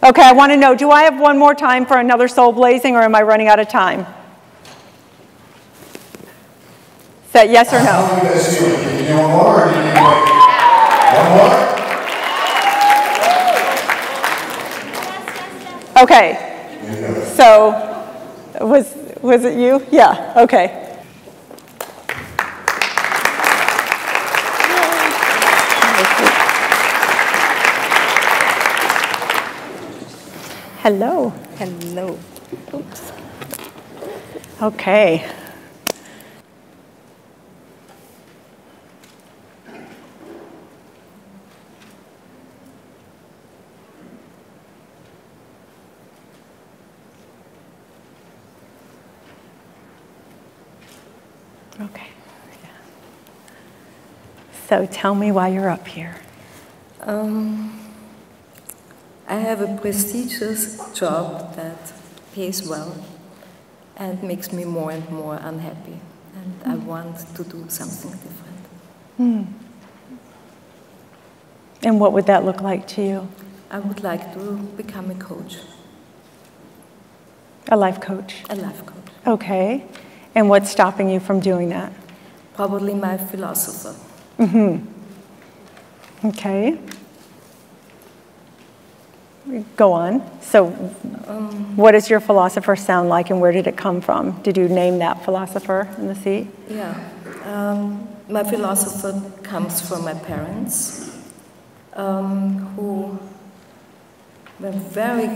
Okay, I want to know, do I have one more time for another soul blazing, or am I running out of time? Is that yes or no? How do you guys feel? Can you do one more, or do you need one more? Okay. So, was it you? Yeah, okay. Hello. Hello. Oops. Okay. Okay. So tell me why you're up here. I have a prestigious job that pays well and makes me more and more unhappy. And I want to do something different. And what would that look like to you? I would like to become a coach. A life coach? A life coach. Okay. And what's stopping you from doing that? Probably my philosopher. Okay. Go on. So what does your philosopher sound like, and where did it come from? Did you name that philosopher in the seat? Yeah. My philosopher comes from my parents, who were very,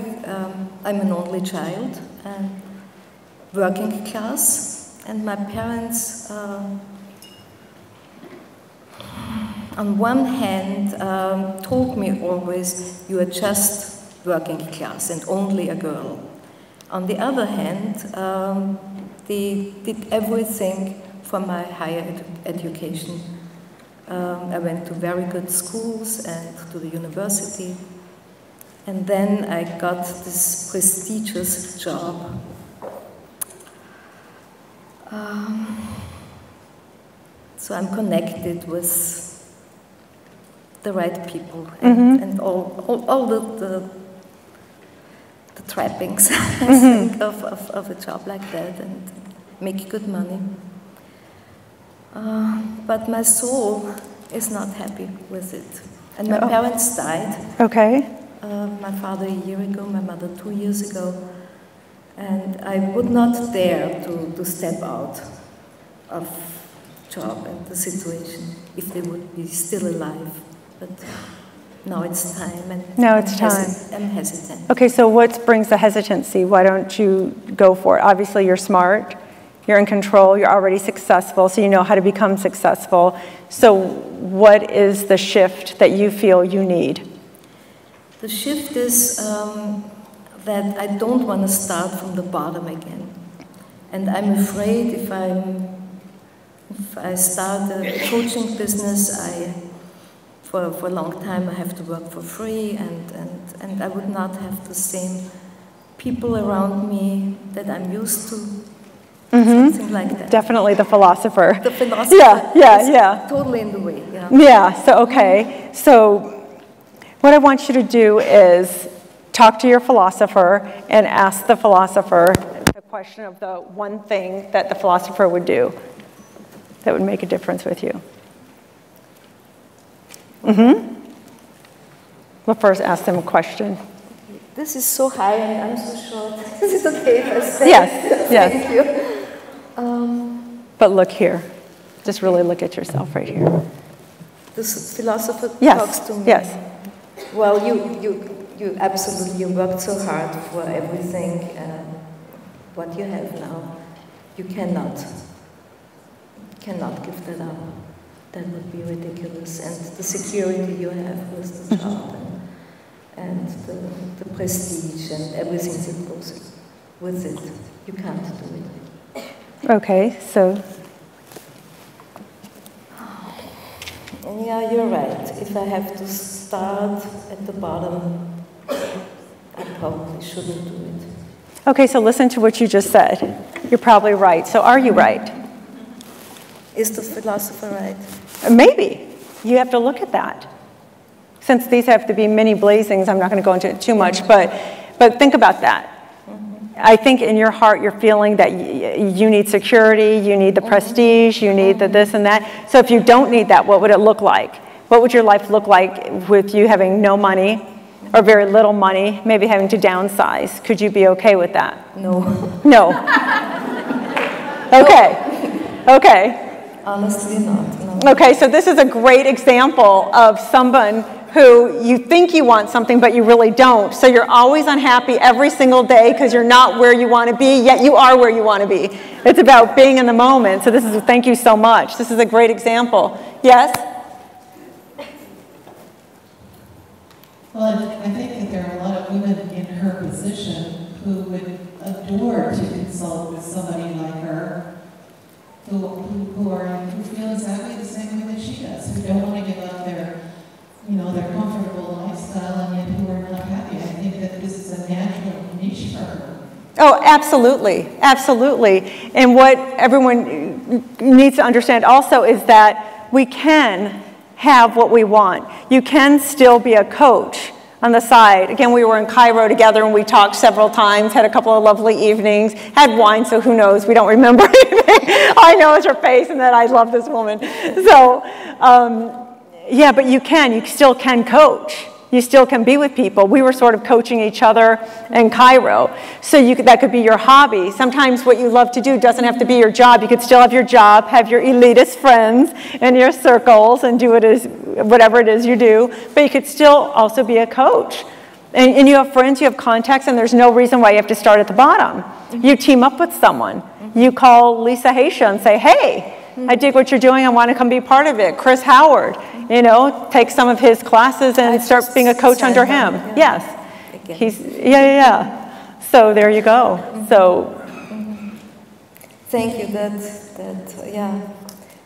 I'm an only child, and working class, and my parents, on one hand, told me always, you are just working class and only a girl. On the other hand, they did everything for my higher education. I went to very good schools and to the university. And then I got this prestigious job. So I'm connected with the right people and all the trappings, I think, of a job like that, and make good money. But my soul is not happy with it. And my parents died. Okay. My father a year ago, my mother 2 years ago. And I would not dare to step out of job and the situation if they would be still alive. But now it's time, and now it's time. I'm hesitant. Okay, so what brings the hesitancy? Why don't you go for it? Obviously, you're smart, you're in control, you're already successful, so you know how to become successful. So what is the shift that you feel you need? The shift is that I don't want to start from the bottom again. And I'm afraid if I start a coaching business, for a long time I have to work for free, and I would not have the same people around me that I'm used to. Something like that. Definitely the philosopher. The philosopher. Yeah. Totally in the way. Yeah. Yeah. So okay. So what I want you to do is talk to your philosopher and ask the philosopher the question of the one thing that the philosopher would do that would make a difference with you. Well, first ask them a question. This is so high and I'm so short. Is it okay if I say? Yes. Thank you. But look here. Just really look at yourself right here. This philosopher Yes. talks to me. Yes. Well, you absolutely worked so hard for everything. What you have now, you cannot give that up. That would be ridiculous. And the security you have with the job and the prestige and everything that goes with it, you can't do it. Okay, so. And yeah, you're right. If I have to start at the bottom, I probably shouldn't do it. Okay, so listen to what you just said. You're probably right. So are you right? Is the philosopher right? Maybe. You have to look at that. Since these have to be mini blazings, I'm not going to go into it too much, but think about that. I think in your heart you're feeling that you need security, you need the prestige, you need the this and that. So if you don't need that, what would it look like? What would your life look like with you having no money or very little money, maybe having to downsize? Could you be okay with that? No. No. Okay. Okay. Honestly not. No. Okay, so this is a great example of someone who you think you want something, but you really don't. So you're always unhappy every single day because you're not where you want to be, yet you are where you want to be. It's about being in the moment. So this is, thank you so much. This is a great example. Yes? Well, I think that there are a lot of women in her position who would adore to consult with somebody like her, who feel exactly the same way that she does, who don't want to give up their comfortable lifestyle, and yet who are not happy. I think that this is a natural niche for her. Oh, absolutely, absolutely. And what everyone needs to understand also is that we can have what we want. You can still be a coach on the side. Again, we were in Cairo together and we talked several times, had a couple of lovely evenings, had wine, so who knows, we don't remember anything. I know it's her face and that I love this woman. So, yeah, but you still can coach. You still can be with people. We were sort of coaching each other in Cairo. So that could be your hobby. Sometimes what you love to do doesn't have to be your job. You could still have your job, have your elitist friends in your circles and do whatever it is you do. But you could still also be a coach. And you have friends, you have contacts, and there's no reason why you have to start at the bottom. You team up with someone. You call Lisa Haisha and say, hey, I dig what you're doing. I want to come be part of it. Chris Howard, take some of his classes and start being a coach under him. Yes. He's, yeah. So there you go. So. Thank you. Yeah,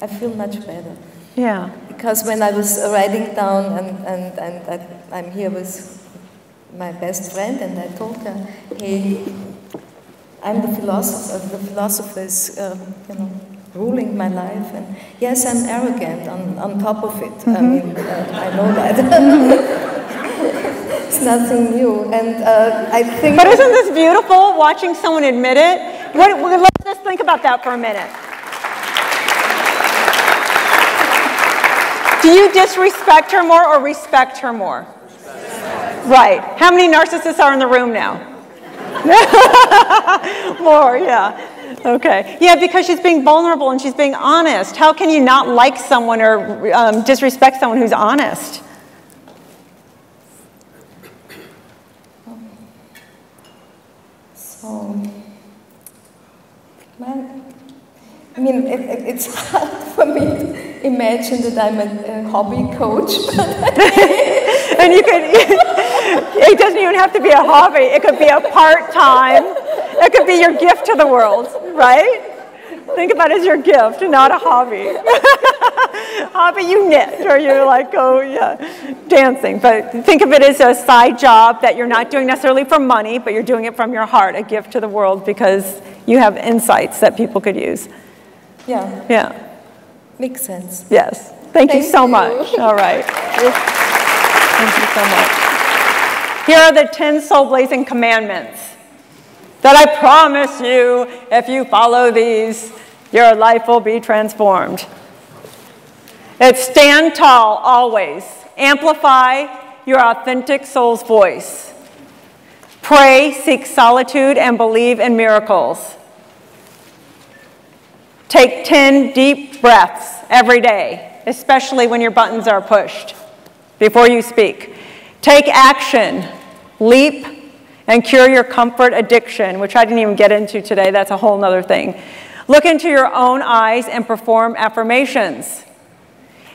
I feel much better. Yeah. Because when I was writing down, and I'm here with my best friend, and I told her, hey, I'm the philosopher. The philosopher is, ruling my life, and yes, I'm arrogant on top of it. I mean, I know that. It's nothing new, and I think. But isn't this beautiful? Watching someone admit it. Let's just think about that for a minute. Do you disrespect her more or respect her more? Right. How many narcissists are in the room now? More, yeah. Okay. Yeah, because she's being vulnerable and she's being honest. How can you not like someone or disrespect someone who's honest? So, I mean, it's hard for me to imagine that I'm a hobby coach. And you could, it doesn't even have to be a hobby. It could be a part-time. It could be your gift to the world, right? Think about it as your gift, not a hobby. Hobby you knit, or you're like, oh yeah, dancing. But think of it as a side job that you're not doing necessarily for money, but you're doing it from your heart, a gift to the world because you have insights that people could use. Yeah. Yeah. Makes sense. Yes. Thank you so much. All right. Thank you so much. Here are the 10 soul-blazing commandments that I promise you, if you follow these, your life will be transformed. It's stand tall always. Amplify your authentic soul's voice. Pray, seek solitude, and believe in miracles. Take 10 deep breaths every day, especially when your buttons are pushed, before you speak. Take action, leap, and cure your comfort addiction, which I didn't even get into today. That's a whole other thing. Look into your own eyes and perform affirmations.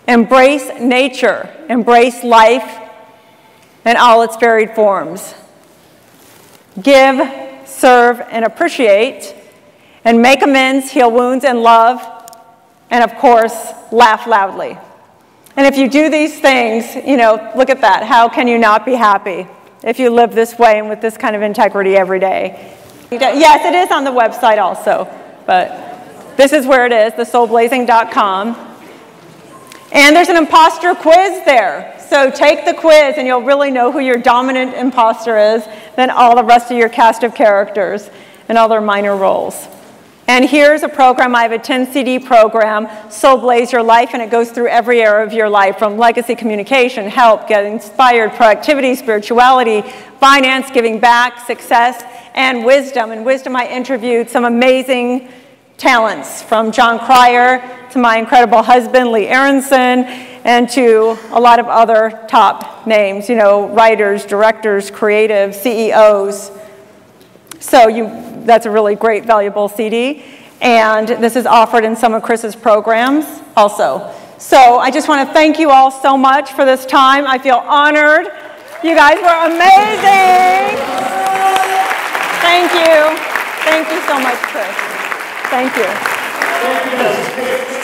Embrace nature. Embrace life in all its varied forms. Give, serve, and appreciate, and make amends, heal wounds, and love, and of course, laugh loudly. And if you do these things, look at that. How can you not be happy if you live this way and with this kind of integrity every day? Yes, it is on the website also, but this is where it is, thesoulblazing.com. And there's an imposter quiz there. So take the quiz and you'll really know who your dominant imposter is than all the rest of your cast of characters and all their minor roles. And here's a program, I have a 10 CD program, Soul Blaze Your Life, and it goes through every area of your life, from legacy, communication, help, get inspired, productivity, spirituality, finance, giving back, success, and wisdom. In wisdom, I interviewed some amazing talents, from John Cryer to my incredible husband, Lee Aronson, and to a lot of other top names, you know, writers, directors, creatives, CEOs. So that's a really great, valuable CD. And this is offered in some of Chris's programs also. So I just want to thank you all so much for this time. I feel honored. You guys were amazing. Thank you. Thank you so much, Chris. Thank you.